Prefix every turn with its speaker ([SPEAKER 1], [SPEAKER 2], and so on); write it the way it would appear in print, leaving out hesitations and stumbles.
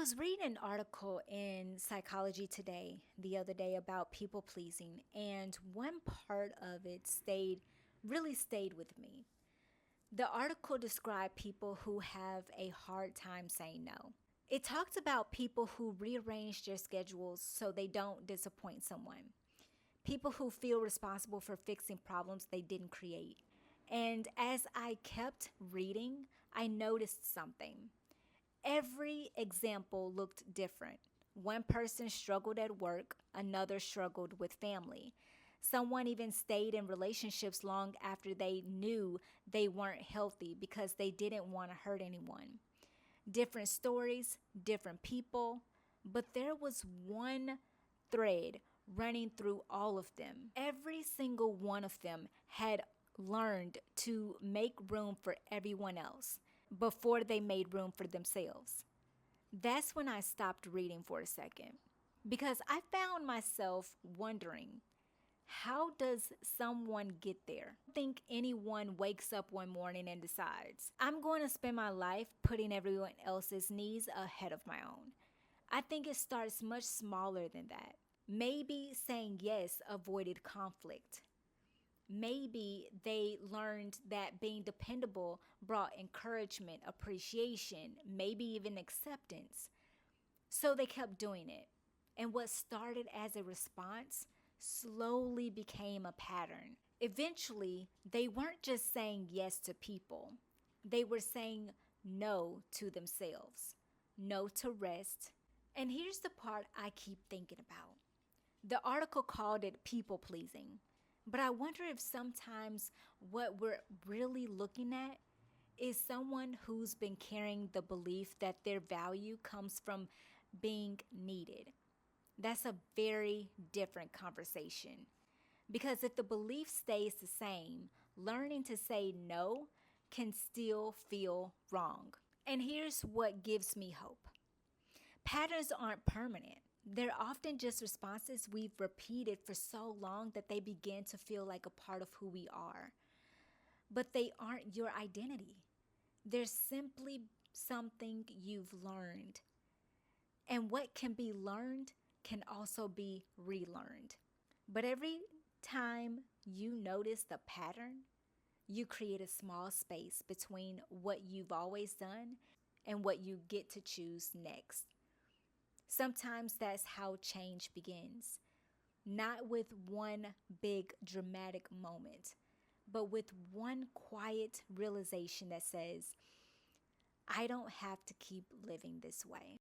[SPEAKER 1] was reading an article in Psychology Today the other day about people pleasing, and one part of it really stayed with me. The article described people who have a hard time saying no. It talked about people who rearrange their schedules so they don't disappoint someone, people who feel responsible for fixing problems they didn't create. And as I kept reading, I noticed something. Every example looked different. One person struggled at work, another struggled with family. Someone even stayed in relationships long after they knew they weren't healthy because they didn't want to hurt anyone. Different stories, different people, but there was one thread running through all of them. Every single one of them had learned to make room for everyone else before they made room for themselves. That's when I stopped reading for a second because I found myself wondering, how does someone get there? I think anyone wakes up one morning and decides, I'm going to spend my life putting everyone else's needs ahead of my own. I think it starts much smaller than that. Maybe saying yes avoided conflict. Maybe they learned that being dependable brought encouragement, appreciation, maybe even acceptance. So they kept doing it. And what started as a response slowly became a pattern. Eventually, they weren't just saying yes to people, they were saying no to themselves, no to rest. And here's the part I keep thinking about. The article called it people pleasing, but I wonder if sometimes what we're really looking at is someone who's been carrying the belief that their value comes from being needed. That's a very different conversation. Because if the belief stays the same, learning to say no can still feel wrong. And here's what gives me hope. Patterns aren't permanent. They're often just responses we've repeated for so long that they begin to feel like a part of who we are. But they aren't your identity. They're simply something you've learned. And what can be learned can also be relearned. But every time you notice the pattern, you create a small space between what you've always done and what you get to choose next. Sometimes that's how change begins, not with one big dramatic moment, but with one quiet realization that says, I don't have to keep living this way.